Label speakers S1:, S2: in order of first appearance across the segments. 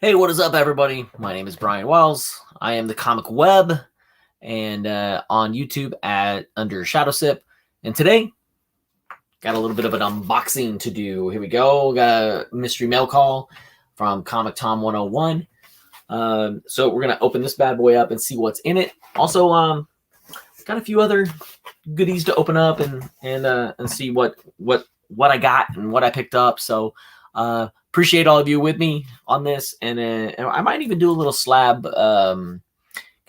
S1: Hey, what is up, everybody? My name is Brian Wells. I am the Comic Web and on YouTube at under Shadowsip. And today, got a little bit of an unboxing to do. Here we go. Got a mystery mail call from Comic Tom 101. So we're gonna open this bad boy up and see what's in it. Also, got a few other goodies to open up and see what I got and what I picked up. So appreciate all of you with me on this, and I might even do a little slab, kind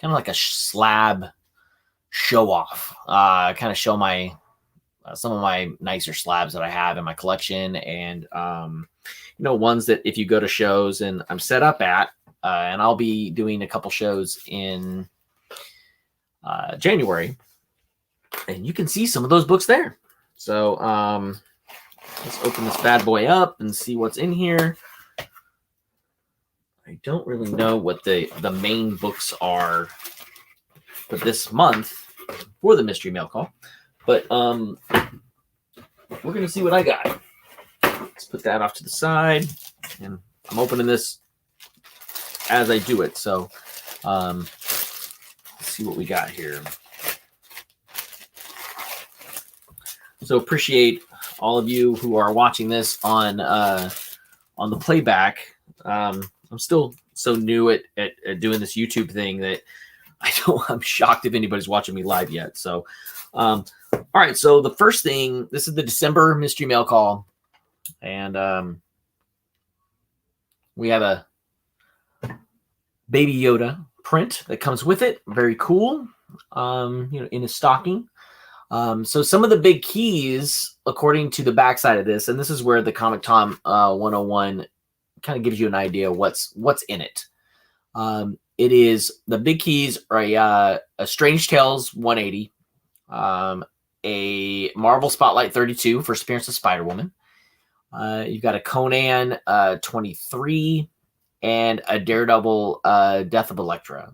S1: of like a slab show off, kind of show my some of my nicer slabs that I have in my collection, and ones that if you go to shows and I'm set up at, and I'll be doing a couple shows in January, and you can see some of those books there. So let's open this bad boy up and see what's in here. I don't really know what the main books are for this month for the mystery mail call, but we're gonna see what I got. Let's put that off to the side, and I'm opening this as I do it. So let's see what we got here. So appreciate all of you who are watching this on the playback. I'm still so new at doing this YouTube thing that I'm shocked if anybody's watching me live yet. So, all right. So the first thing, this is the December mystery mail call, and we have a Baby Yoda print that comes with it. Very cool. In a stocking. So some of the big keys, according to the backside of this, and this is where the Comic Tom 101 kind of gives you an idea what's in it. It is the big keys are a Strange Tales 180, a Marvel Spotlight 32, first appearance of Spider-Woman. You've got a Conan 23 and a Daredevil Death of Elektra.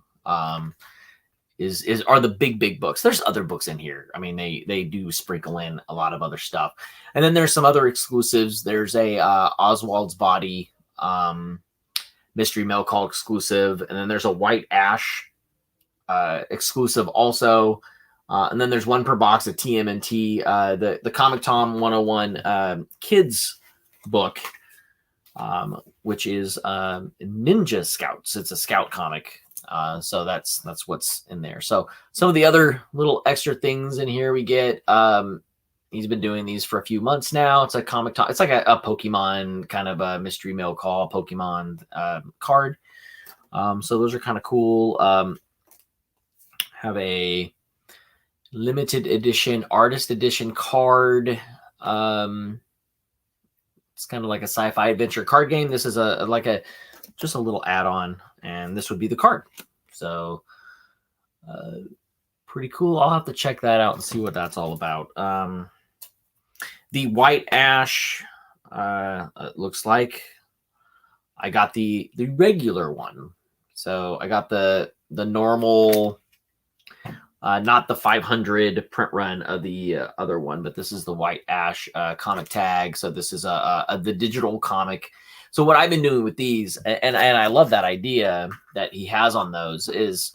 S1: Are the big books. There's other books in here. I mean, they do sprinkle in a lot of other stuff. And then there's some other exclusives. There's a Oswald's Body mystery mail call exclusive, and then there's a White Ash exclusive also. And then there's one per box of TMNT, the Comic Tom 101 kids book, which is Ninja Scouts. It's a scout comic. So that's what's in there. So some of the other little extra things in here we get. He's been doing these for a few months now. It's a Comic Tom. It's like a Pokemon kind of a mystery mail call Pokemon card. So those are kind of cool. Have a limited edition artist edition card. It's kind of like a sci-fi adventure card game. This is just a little add-on, and this would be the card. So pretty cool. I'll have to check that out and see what that's all about. The White Ash, looks like I got the regular one. So I got the normal, not the 500 print run of the other one, but this is the White Ash comic tag. So this is the digital comic. So what I've been doing with these, and I love that idea that he has on those, is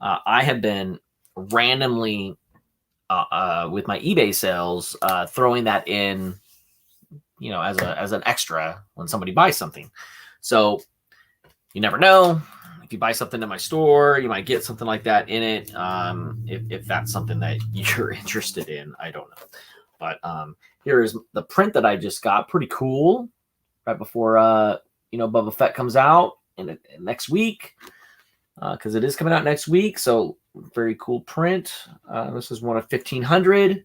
S1: I have been randomly with my eBay sales throwing that in, as an extra when somebody buys something. So you never know. If you buy something in my store, you might get something like that in it. If that's something that you're interested in, I don't know. But here is the print that I just got. Pretty cool. Right before Boba Fett comes out next week, because it is coming out next week. So very cool print. This is one of 1,500.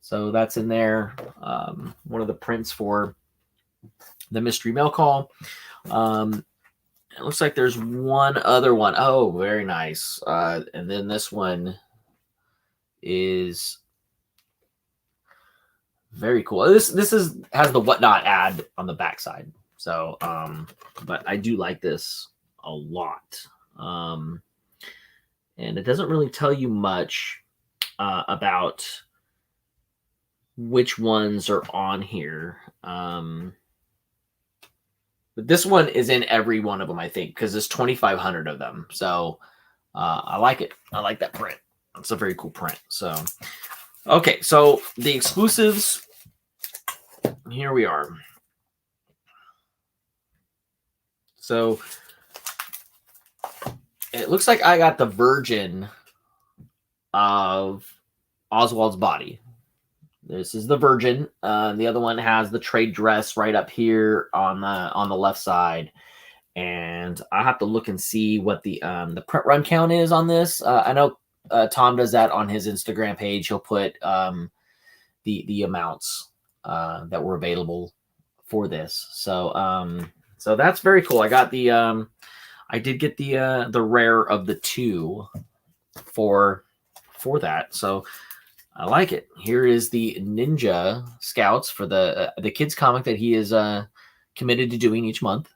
S1: So that's in there. One of the prints for the mystery mail call. It looks like there's one other one. Oh, very nice. And then this one is very cool. This has the Whatnot ad on the backside. So, but I do like this a lot. And it doesn't really tell you much about which ones are on here. But this one is in every one of them, I think, because there's 2,500 of them. So I like it. I like that print. It's a very cool print. So, okay. So the exclusives, here we are. So it looks like I got the Virgin of Oswald's body. This is the Virgin. The other one has the trade dress right up here on the left side. And I have to look and see what the print run count is on this. I know Tom does that on his Instagram page. He'll put the amounts that were available for this. So so that's very cool. I got the I did get the rare of the 2 for that. So I like it. Here is the Ninja Scouts for the kids comic that he is committed to doing each month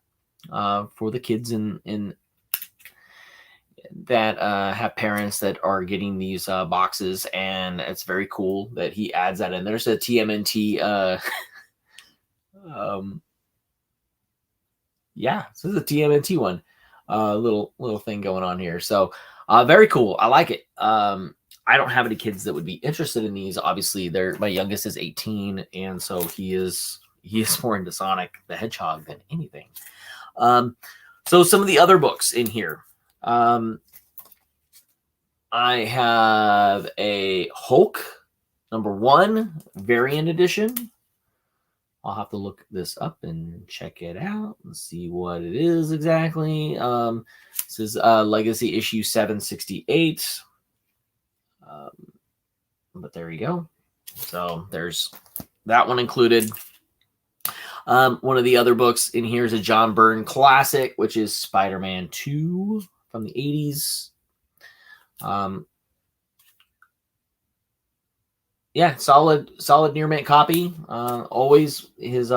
S1: for the kids in that have parents that are getting these boxes, and it's very cool that he adds that in. There's a TMNT yeah, so this is a TMNT one. Little thing going on here. So very cool. I like it. I don't have any kids that would be interested in these. Obviously, my youngest is 18, and so he is more into Sonic the Hedgehog than anything. So some of the other books in here. I have a Hulk #1 variant edition. I'll have to look this up and check it out and see what it is exactly. This is Legacy issue 768. But there you go. So there's that one included. One of the other books in here is a John Byrne classic, which is Spider-Man 2 from the 80s. Yeah, solid near mint copy. Always his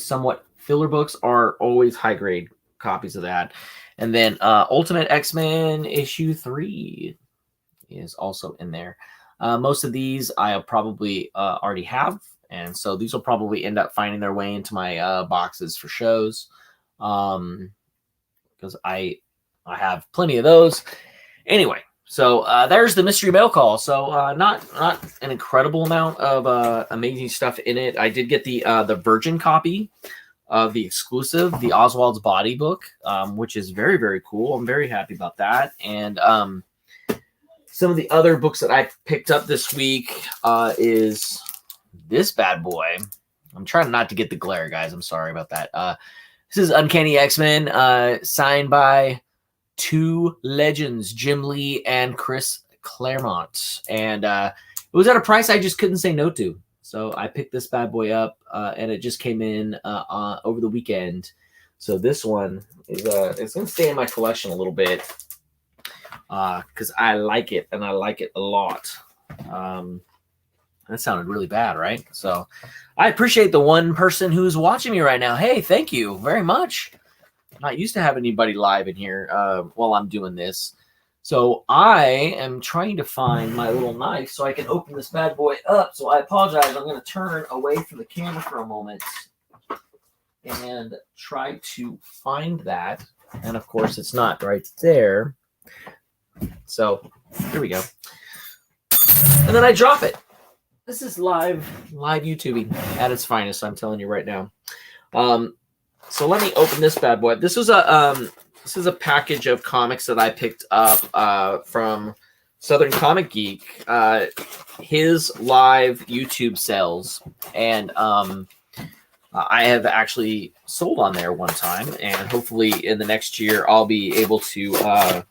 S1: somewhat filler books are always high grade copies of that. And then Ultimate X-Men issue 3 is also in there. Most of these I probably already have, and so these will probably end up finding their way into my boxes for shows, because I have plenty of those. Anyway, so there's the mystery mail call. So not an incredible amount of amazing stuff in it. I did get the Virgin copy of the exclusive, the Oswald's Body book, which is very, very cool. I'm very happy about that. And some of the other books that I picked up this week is this bad boy. I'm trying not to get the glare, guys. I'm sorry about that. This is Uncanny X-Men, signed by 2 legends, Jim Lee and Chris Claremont. And it was at a price I just couldn't say no to. So I picked this bad boy up, and it just came in over the weekend. So this one is it's going to stay in my collection a little bit, because I like it, and I like it a lot. That sounded really bad, right? So I appreciate the one person who's watching me right now. Hey, thank you very much. I'm not used to having anybody live in here while I'm doing this. So I am trying to find my little knife so I can open this bad boy up. So I apologize. I'm going to turn away from the camera for a moment and try to find that. And of course, it's not right there. So here we go. And then I drop it. This is live YouTubing at its finest. I'm telling you right now. So let me open this bad boy. This is a package of comics that I picked up from Southern Comic Geek. His live YouTube sells, and I have actually sold on there one time, and hopefully in the next year I'll be able to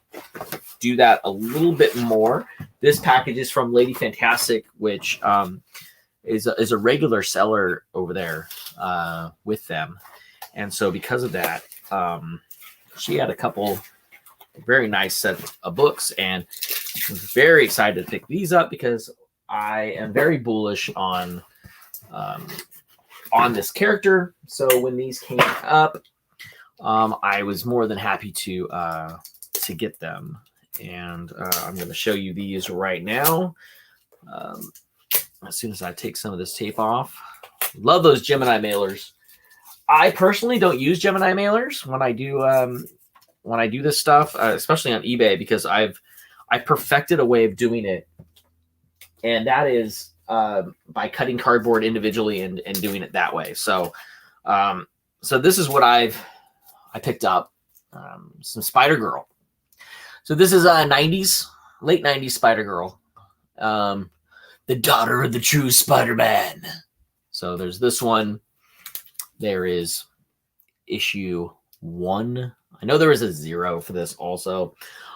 S1: do that a little bit more. This package is from Lady Fantastic, which is a regular seller over there with them. And so because of that, she had a couple very nice set of books, and I was very excited to pick these up because I am very bullish on this character. So when these came up, I was more than happy to get them. And I'm going to show you these right now. As soon as I take some of this tape off. Love those Gemini mailers. I personally don't use Gemini mailers when I do this stuff, especially on eBay, because I perfected a way of doing it, and that is by cutting cardboard individually and doing it that way. So so this is what I picked up, some Spider Girl. So this is a late 90s Spider Girl, the daughter of the true Spider-Man. So there's this one. There is issue 1. I know there is a 0 for this also.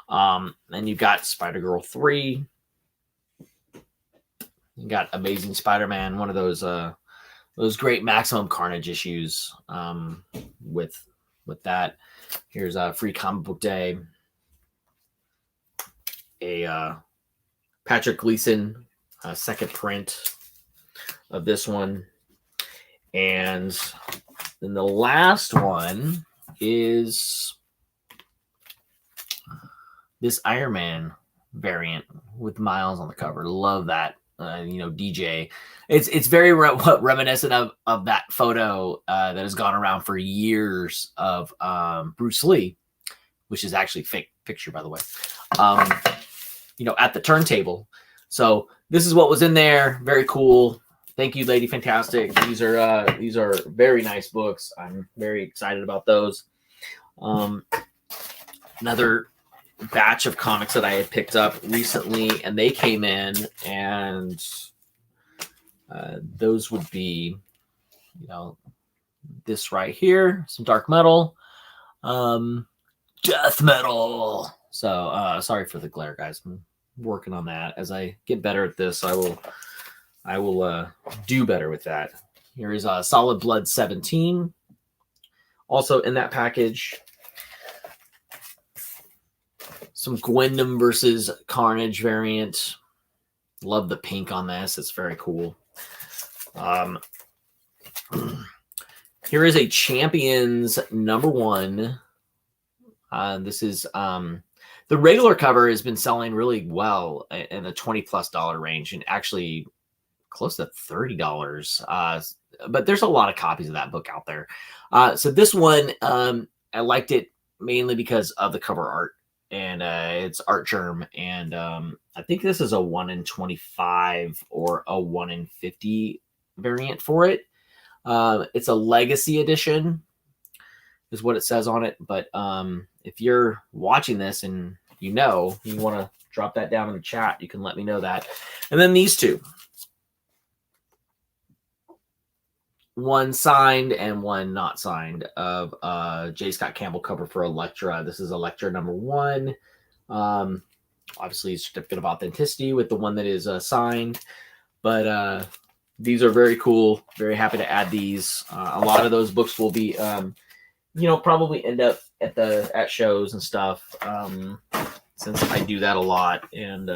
S1: And you've got Spider-Girl 3. You got Amazing Spider-Man, one of those great Maximum Carnage issues with that. Here's a Free Comic Book Day. A Patrick Gleason second print of this one. And then the last one is this Iron Man variant with Miles on the cover. Love that. DJ. It's very reminiscent of that photo that has gone around for years of Bruce Lee, which is actually a fake picture, by the way. At the turntable. So this is what was in there. Very cool. Thank you, Lady Fantastic. These are very nice books. I'm very excited about those. Another batch of comics that I had picked up recently, and they came in, and those would be, this right here, some dark metal, death metal. So sorry for the glare, guys. I'm working on that. As I get better at this, I will do better with that. Here is Solid Blood 17. Also in that package, some Gwendom versus Carnage variant. Love the pink on this. It's very cool. Here is a Champions #1. This is the regular cover has been selling really well in the $20+ range, and actually close to $30. But there's a lot of copies of that book out there. So this one, I liked it mainly because of the cover art, and it's Art Germ, and I think this is a 1 in 25 or a 1 in 50 variant for it. It's a legacy edition is what it says on it. But if you're watching this and you want to drop that down in the chat, you can let me know that. And then these two. One signed and one not signed of J. Scott Campbell cover for Elektra. This is Elektra #1. Obviously, certificate of authenticity with the one that is signed. But these are very cool. Very happy to add these. A lot of those books will be, probably end up at shows and stuff, since I do that a lot. And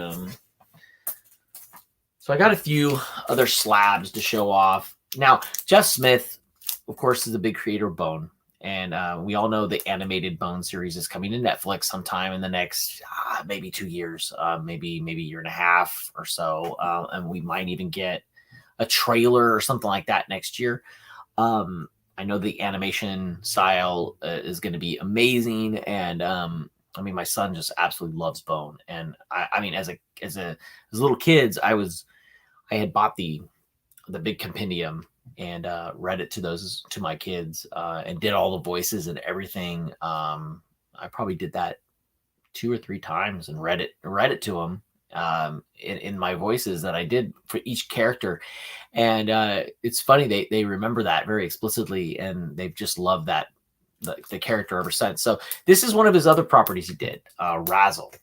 S1: so I got a few other slabs to show off. Now, Jeff Smith, of course, is a big creator of Bone. And we all know the animated Bone series is coming to Netflix sometime in the next maybe 2 years, maybe a year and a half or so. And we might even get a trailer or something like that next year. I know the animation style is going to be amazing. And my son just absolutely loves Bone. And as little kids, I had bought the big compendium and read it to my kids and did all the voices and everything. I probably did that 2 or 3 times and read it to them in my voices that I did for each character. And it's funny, they remember that very explicitly, and they've just loved that the character ever since. So this is one of his other properties he did, Razzle.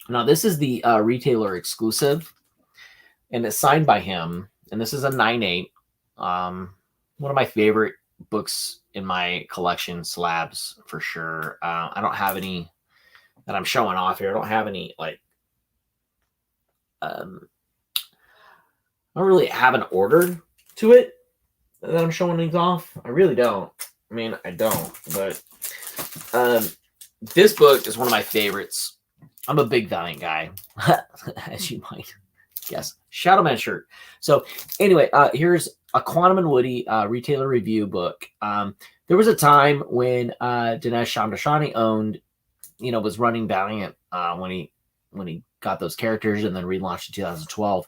S1: Now this is the retailer exclusive, and it's signed by him. And this is a 9/8. One of my favorite books in my collection, slabs for sure. I don't have any that I'm showing off here. I don't have any I don't really have an order to it that I'm showing these off. I really don't. I don't. But this book is one of my favorites. I'm a big Valiant guy, as you might guess. Shadowman shirt. So anyway, here's a Quantum and Woody retailer review book. There was a time when Dinesh Shamdashani was running Valiant when he got those characters and then relaunched in 2012.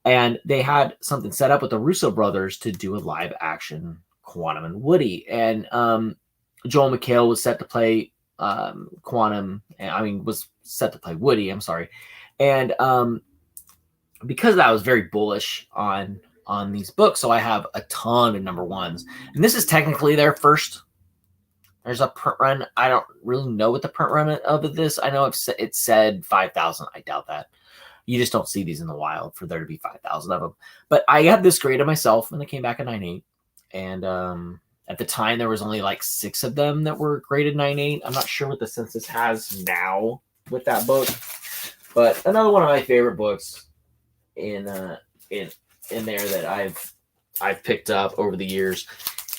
S1: And they had something set up with the Russo brothers to do a live action Quantum and Woody. And Joel McHale was set to play was set to play Woody, I'm sorry. And because of that, I was very bullish on these books. So I have a ton of number ones. And this is technically their first. There's a print run. I don't really know what the print run of this. I know it said 5,000. I doubt that. You just don't see these in the wild for there to be 5,000 of them. But I had this graded myself, and it came back at 9.8. And at the time, there was only like 6 of them that were graded 9.8. I'm not sure what the census has now with that book. But another one of my favorite books in there that I've picked up over the years.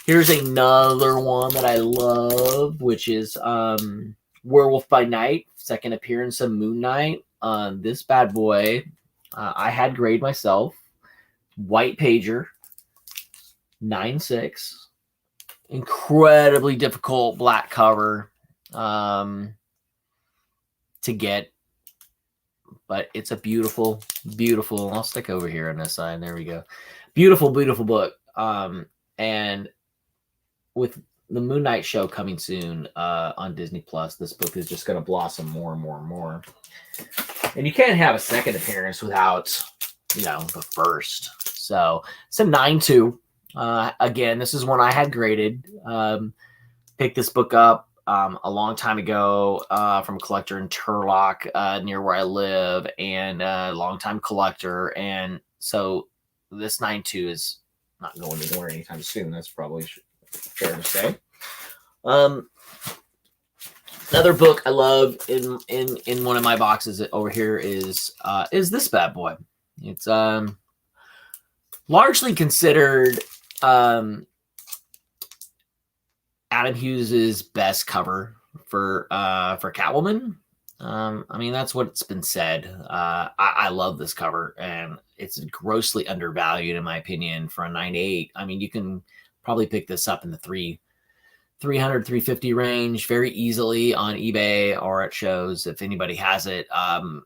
S1: Here's another one that I love, which is Werewolf by Night, second appearance of Moon Knight. This bad boy, I had grade myself. White pager, 9.6. Incredibly difficult black cover to get. But it's a beautiful, beautiful. I'll stick over here on this side. There we go. Beautiful, beautiful book. And with the Moon Knight show coming soon on Disney Plus, this book is just going to blossom more and more and more. And you can't have a second appearance without, the first. So it's a 9.2. Again, this is one I had graded. Picked this book up a long time ago from a collector in Turlock near where I live, and a longtime collector. And so this 9.2 is not going anywhere anytime soon. That's probably fair to say. Another book I love in one of my boxes over here is this bad boy. It's largely considered Adam Hughes's best cover for Catwoman. That's what's been said. I love this cover, and it's grossly undervalued in my opinion for a 9.8. You can probably pick this up in the 300, 350 range very easily on eBay or at shows if anybody has it. I'm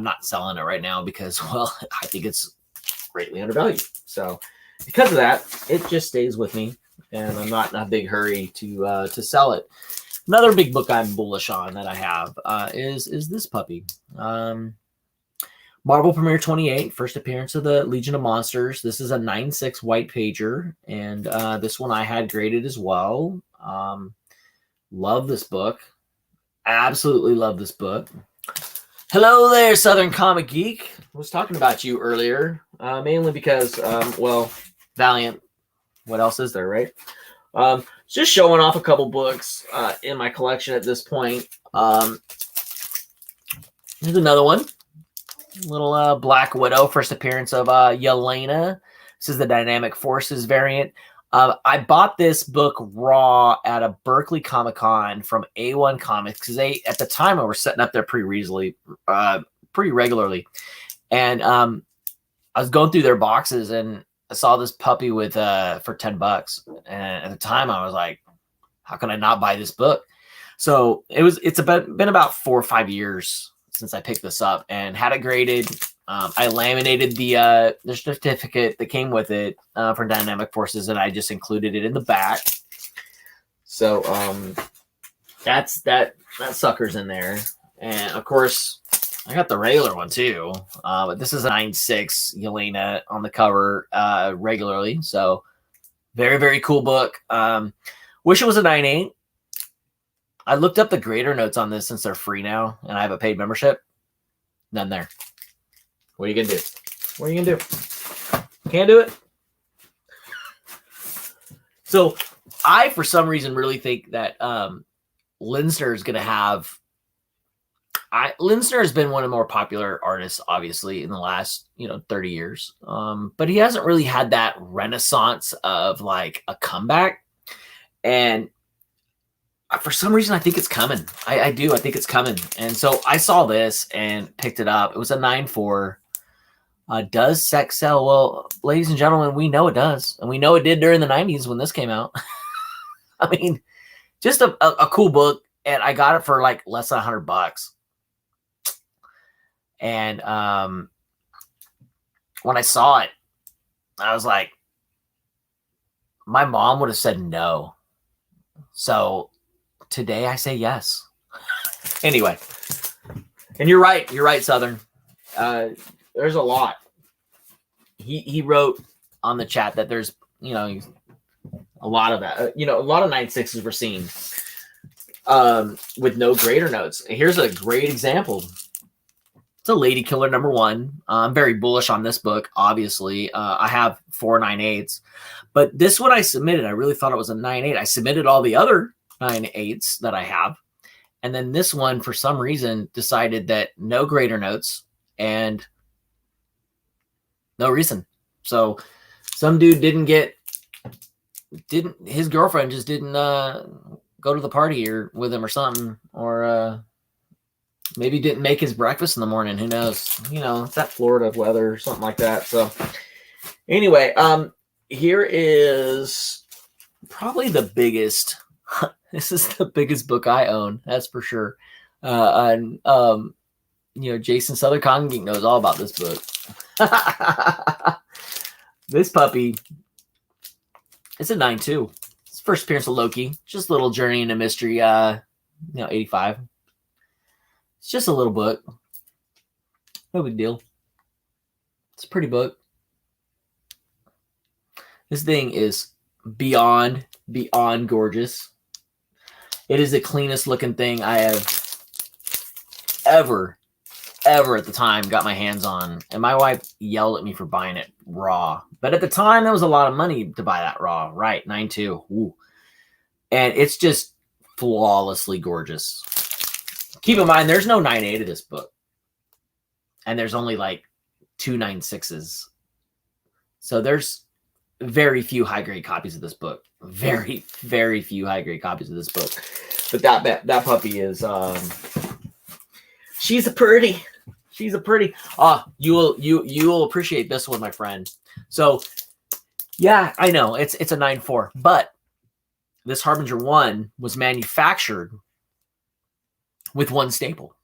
S1: not selling it right now because, well, I think it's greatly undervalued. So because of that, it just stays with me, and I'm not in a big hurry to sell it. Another big book I'm bullish on that I have is this puppy. Marvel Premiere 28, first appearance of the Legion of Monsters. This is a 9.6 white pager, and this one I had graded as well. Love this book. Absolutely love this book. Hello there, Southern Comic Geek. I was talking about you earlier, mainly because, Valiant. What else is there, right? Just showing off a couple books in my collection at this point. Here's another one. Little Black Widow, first appearance of Yelena. This is the Dynamic Forces variant. I bought this book raw at a Berkeley Comic Con from A1 Comics because they, at the time, were setting up there pretty regularly. And I was going through their boxes and I saw this puppy with for $10. And at the time I was like, how can I not buy this book? So it's been about 4 or 5 years since I picked this up and had it graded. I laminated the certificate that came with it for Dynamic Forces, and I just included it in the back. So that sucker's in there. And of course, I got the regular one too. But this is a 9.6 Yelena on the cover regularly. So very, very cool book. Wish it was a 9.8. I looked up the grader notes on this since they're free now, and I have a paid membership. None there. What are you going to do? What are you going to do? Can't do it. So I, for some reason, really think that Linsner is going to have... Linsner has been one of the more popular artists, obviously, in the last 30 years. But he hasn't really had that renaissance of like a comeback. And for some reason, I think it's coming. I do. I think it's coming. And so I saw this and picked it up. It was a 9.4. Does sex sell? Well, ladies and gentlemen, we know it does. And we know it did during the 90s when this came out. I mean, just a cool book. And I got it for like less than $100. And when I saw it, I was like, my mom would have said no. So today I say yes. Anyway. And you're right. You're right, Southern. There's a lot. He wrote on the chat that there's, a lot of that. A lot of 9.6s were seen with no greater notes. Here's a great example. It's a Lady Killer #1. I'm very bullish on this book, obviously. I have 4 9/8s. But this one I submitted, I really thought it was a 9/8. I submitted all the other 9/8s that I have. And then this one, for some reason, decided that no greater notes and no reason. So some dude his girlfriend just didn't go to the party or with him or something, or maybe didn't make his breakfast in the morning. Who knows? It's that Florida weather or something like that. So anyway, here is probably the biggest. This is the biggest book I own. That's for sure. And Jason Southern Con Geek knows all about this book. This puppy, it's a 9.2. It's first appearance of Loki. Just a little journey into mystery. 85. It's just a little book. No big deal. It's a pretty book. This thing is beyond gorgeous. It is the cleanest looking thing I have ever at the time got my hands on. And my wife yelled at me for buying it raw. But at the time, there was a lot of money to buy that raw. Right, 9.2. Ooh. And it's just flawlessly gorgeous. Keep in mind, there's no 9.8 of this book. And there's only like 2 9.6s. So there's very few high-grade copies of this book. Very, very few high-grade copies of this book. But that puppy is she's a pretty. She's a pretty. You will appreciate this one, my friend. So yeah, I know it's a 9.4, but this Harbinger 1 was manufactured with one staple.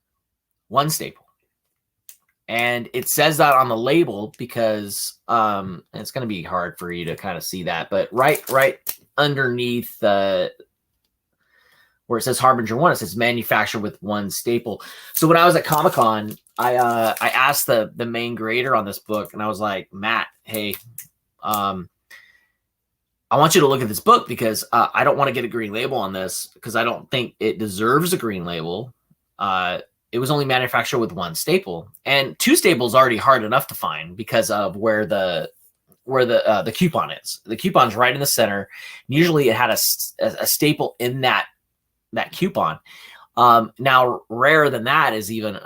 S1: One staple. And it says that on the label because it's going to be hard for you to kind of see that, but right underneath where it says Harbinger 1, it says manufactured with one staple. So when I was at Comic-Con, I asked the main grader on this book, and I was like, Matt, hey, I want you to look at this book because I don't want to get a green label on this because I don't think it deserves a green label. It was only manufactured with one staple, and 2 staples already hard enough to find because of where the coupon is. The coupon's right in the center. Usually it had a staple in that coupon. Now rarer than that is even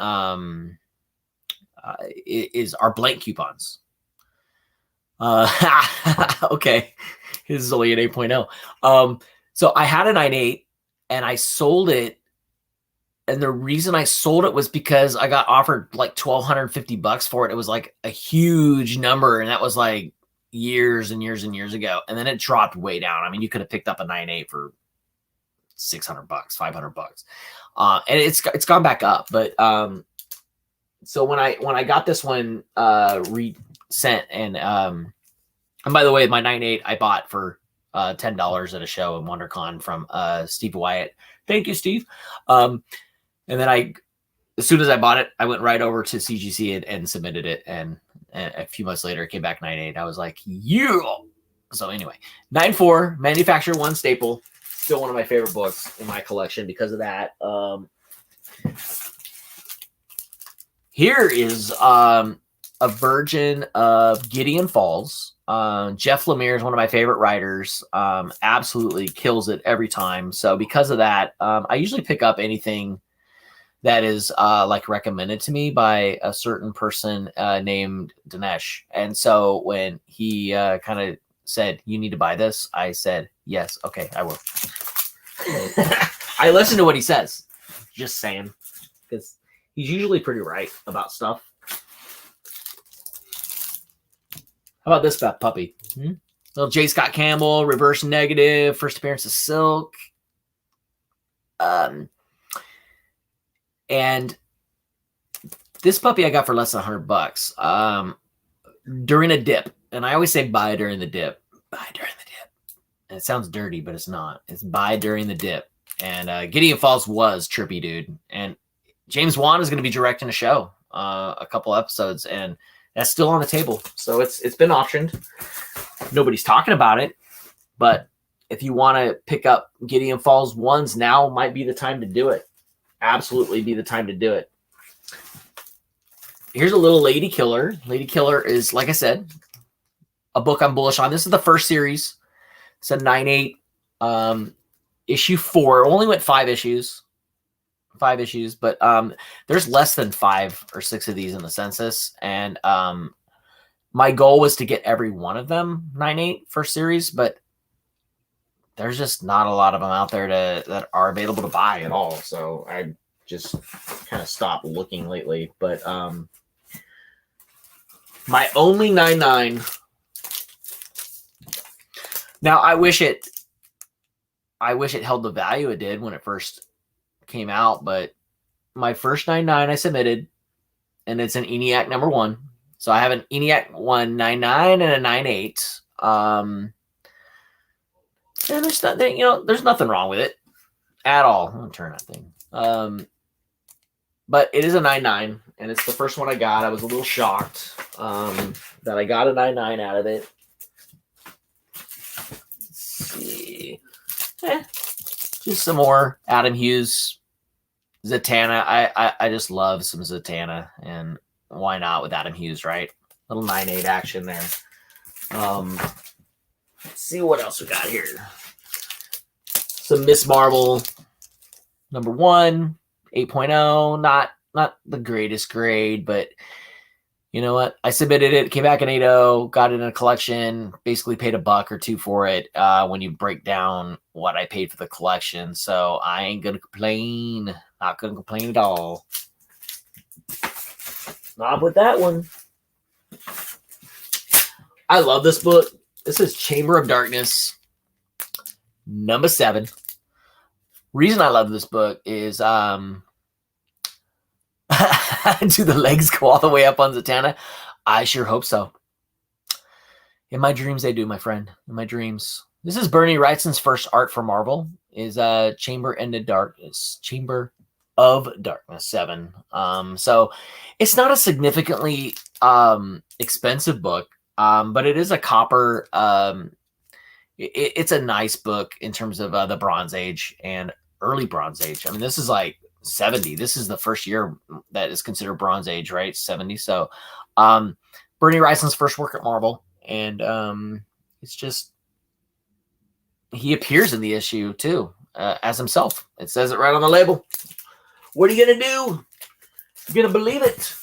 S1: is our blank coupons. Okay, this is only an 8.0. So I had a 9.8 and I sold it. And the reason I sold it was because I got offered like $1,250 for it. It was like a huge number. And that was like years and years and years ago. And then it dropped way down. I mean, you could have picked up a 9.8 for $600, $500. And it's gone back up. But so when I got this one sent, and by the way, my 9.8 I bought for $10 at a show in WonderCon from Steve Wyatt. Thank you, Steve. And then as soon as I bought it, I went right over to CGC and submitted it. And a few months later, it came back 9.8. I was like, yeah. So anyway, 9.4, manufactured one staple. Still one of my favorite books in my collection because of that. Here is a version of Gideon Falls. Jeff Lemire is one of my favorite writers. Absolutely kills it every time. So because of that, I usually pick up anything that is like recommended to me by a certain person named Dinesh. And so when he kind of said, you need to buy this, I said, yes, okay, I will. I listen to what he says. Just saying. Because he's usually pretty right about stuff. How about this fat puppy? Little J. Scott Campbell, reverse negative, first appearance of Silk. And this puppy I got for less than $100 during a dip. And I always say buy during the dip. Buy during the dip. And it sounds dirty, but it's not. It's buy during the dip. And Gideon Falls was trippy, dude. And James Wan is going to be directing a show, a couple episodes, and that's still on the table. So it's been optioned. Nobody's talking about it, but if you want to pick up Gideon Falls 1s, now might be the time to do it. Absolutely be the time to do it. Here's a little Lady Killer. Lady Killer is, like I said, a book I'm bullish on. This is the first series. It's a 9/8 issue 4. It only went 5 issues. 5 issues, but there's less than 5 or 6 of these in the census. And my goal was to get every one of them 9/8 first series, but there's just not a lot of them out there that are available to buy at all. So I just kind of stopped looking lately. But my only 9/9. Now I wish it held the value it did when it first came out, but my first 9/9 I submitted, and it's an Eniac number 1. So I have an Eniac 1 9/9 and a 9/8. And there's nothing, there's nothing wrong with it at all. I'm gonna turn that thing. But it is a 9/9, and it's the first one I got. I was a little shocked that I got a 9/9 out of it. Let's see. Just some more Adam Hughes Zatanna. I just love some Zatanna, and why not with Adam Hughes, right? Little 9/8 action there. Let's see what else we got here. Some Miss Marvel number 1, 8.0. Not the greatest grade, but you know what? I submitted it, came back in 8.0, got it in a collection, basically paid $1 or $2 for it when you break down what I paid for the collection. So I ain't going to complain. Not going to complain at all. Not with that one. I love this book. This is Chamber of Darkness, number 7. Reason I love this book is do the legs go all the way up on Zatanna? I sure hope so. In my dreams, they do, my friend. In my dreams. This is Bernie Wrightson's first art for Marvel. Is Chamber of Darkness 7. So it's not a significantly expensive book, but it is a copper. It's a nice book in terms of the Bronze Age and early Bronze Age. I mean, this is like 70. This is the first year that is considered Bronze Age, right? 70. So Bernie Wrightson's first work at Marvel, and it's just, he appears in the issue too as himself. It says it right on the label. What are you gonna do? You're gonna believe it.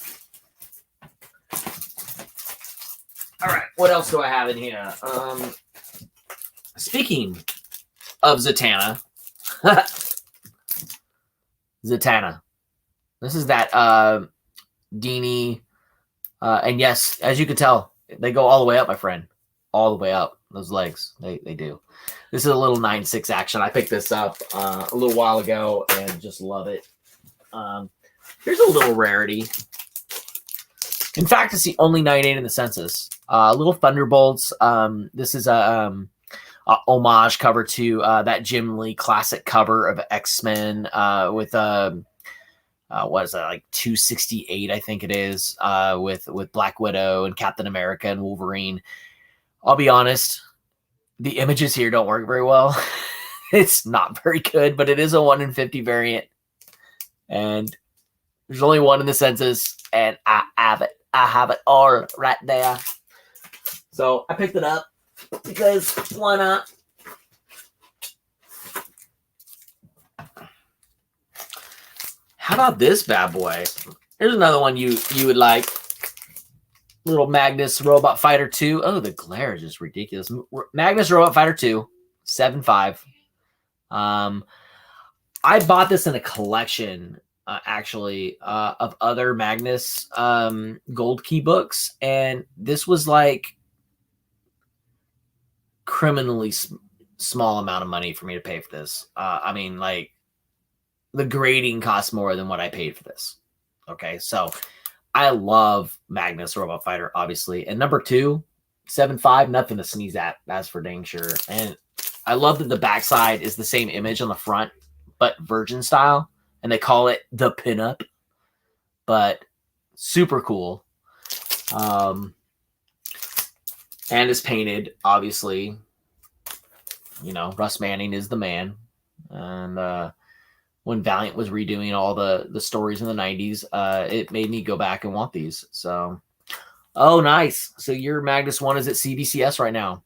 S1: All right, what else do I have in here? Speaking of Zatanna, Zatanna. This is that dini, and yes, as you can tell, they go all the way up, my friend, all the way up. Those legs, they do. This is a little 9/6 action. I picked this up a little while ago and just love it. Here's a little rarity. In fact, it's the only 9/8 in the census. Little Thunderbolts. This is a homage cover to that Jim Lee classic cover of X-Men with what is that, like 268, I think it is, with Black Widow and Captain America and Wolverine. I'll be honest, the images here don't work very well. It's not very good, but it is a 1 in 50 variant, and there's only one in the census, and I have it. I have it all right there. So I picked it up because why not? How about this bad boy? Here's another one you would like. Little Magnus Robot Fighter 2. Oh, the glare is just ridiculous. Magnus Robot Fighter 2, 7.5. I bought this in a collection, actually, of other Magnus gold key books, and this was like criminally small amount of money for me to pay for this. I mean, like, the grading costs more than what I paid for this. Okay, so I love Magnus Robot Fighter, obviously. And number 2, 7.5, nothing to sneeze at. That's for dang sure. And I love that the backside is the same image on the front, but Virgin style. And they call it the pinup. But super cool. And it's painted, obviously. You know, Russ Manning is the man. And when Valiant was redoing all the stories in the 90s, it made me go back and want these. So, oh, nice. So your Magnus 1 is at CBCS right now.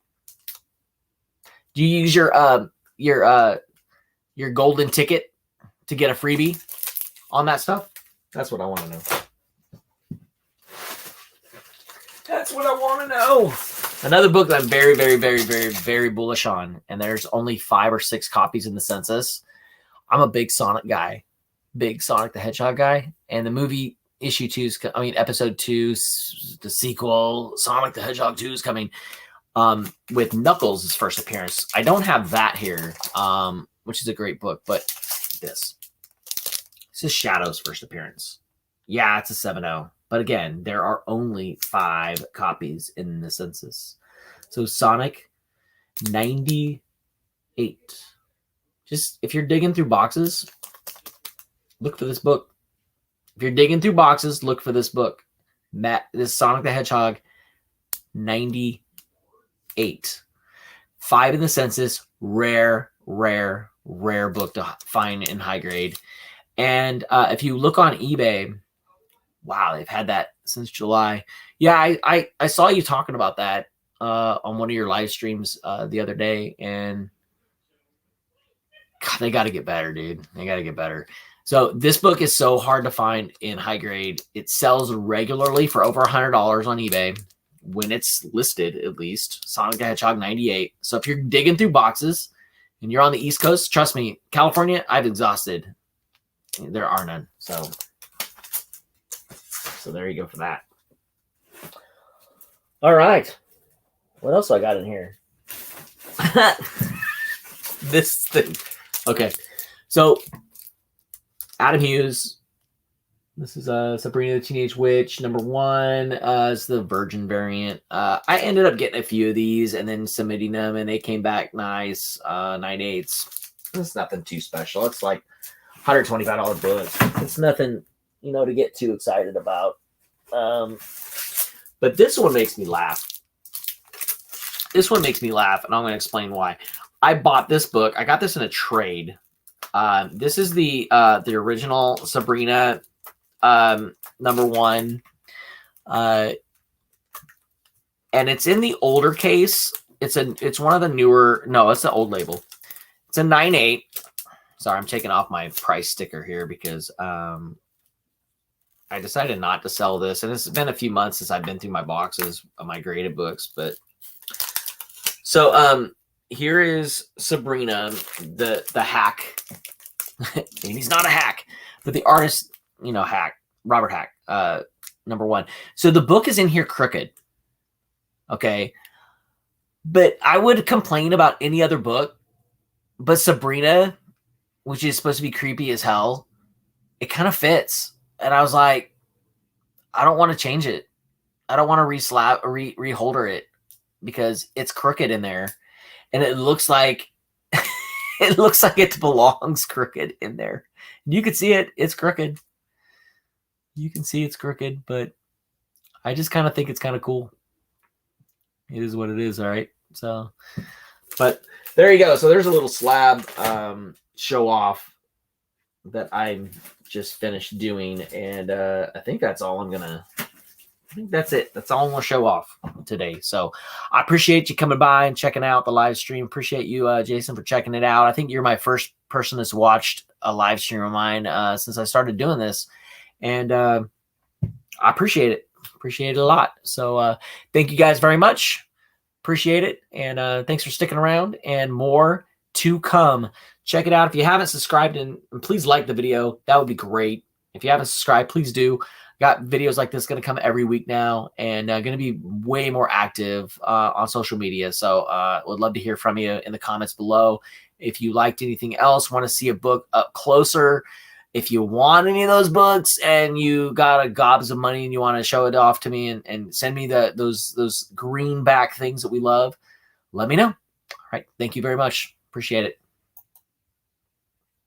S1: Do you use your golden ticket to get a freebie on that stuff? That's what I want to know. That's what I want to know. Another book that I'm very, very, very, very, very bullish on, and there's only 5 or 6 copies in the census. I'm a big Sonic guy, big Sonic the Hedgehog guy, and the movie episode 2, the sequel, Sonic the Hedgehog 2 is coming with Knuckles' first appearance. I don't have that here, which is a great book, but this is Shadow's first appearance. Yeah, it's a 7.0. But again, there are only 5 copies in the census. So Sonic 98. Just, if you're digging through boxes, look for this book. If you're digging through boxes, look for this book. This Sonic the Hedgehog 98. 5 in the census. Rare book to find in high grade. And if you look on eBay, wow, they've had that since July. Yeah, I saw you talking about that on one of your live streams the other day, and God, they got to get better, dude. They got to get better. So this book is so hard to find in high grade. It sells regularly for over $100 on eBay when it's listed, at least. Sonic the Hedgehog 98. So if you're digging through boxes and you're on the East Coast, trust me, California, I've exhausted. There are none. So there you go for that. All right. What else do I got in here? This thing. Okay. So Adam Hughes. This is Sabrina the Teenage Witch. Number 1 is the Virgin variant. I ended up getting a few of these and then submitting them, and they came back nice. 9/8. It's nothing too special. It's like $125 book. It's nothing, to get too excited about. But this one makes me laugh. This one makes me laugh, and I'm going to explain why. I bought this book. I got this in a trade. This is the original Sabrina number 1. And it's in the older case. It's one of the newer. No, it's the old label. It's a 9/8. Sorry, I'm taking off my price sticker here because I decided not to sell this. And it's been a few months since I've been through my boxes of my graded books. But so here is Sabrina, the hack. And he's not a hack, but the artist, hack, Robert Hack, number 1. So the book is in here crooked. Okay. But I would complain about any other book, but Sabrina, which is supposed to be creepy as hell, it kind of fits. And I was like, I don't want to change it. I don't want to reholder it because it's crooked in there. And it looks like it belongs crooked in there. You can see it. It's crooked. You can see it's crooked, but I just kind of think it's kind of cool. It is what it is. All right. So, but there you go. So there's a little slab show off that I'm just finished doing. And I think that's all I think that's it. That's all I'm going to show off today. So I appreciate you coming by and checking out the live stream. Appreciate you, Jason, for checking it out. I think you're my first person that's watched a live stream of mine since I started doing this. And I appreciate it. Appreciate it a lot. So thank you guys very much. Appreciate it. And thanks for sticking around, and more to come. Check it out. If you haven't subscribed, and please like the video. That would be great. If you haven't subscribed, please do. got videos like this going to come every week now, and going to be way more active on social media. So would love to hear from you in the comments below. If you liked anything else, want to see a book up closer, if you want any of those books and you got a gobs of money and you want to show it off to me and send me those greenback things that we love, let me know. All right. Thank you very much. Appreciate it.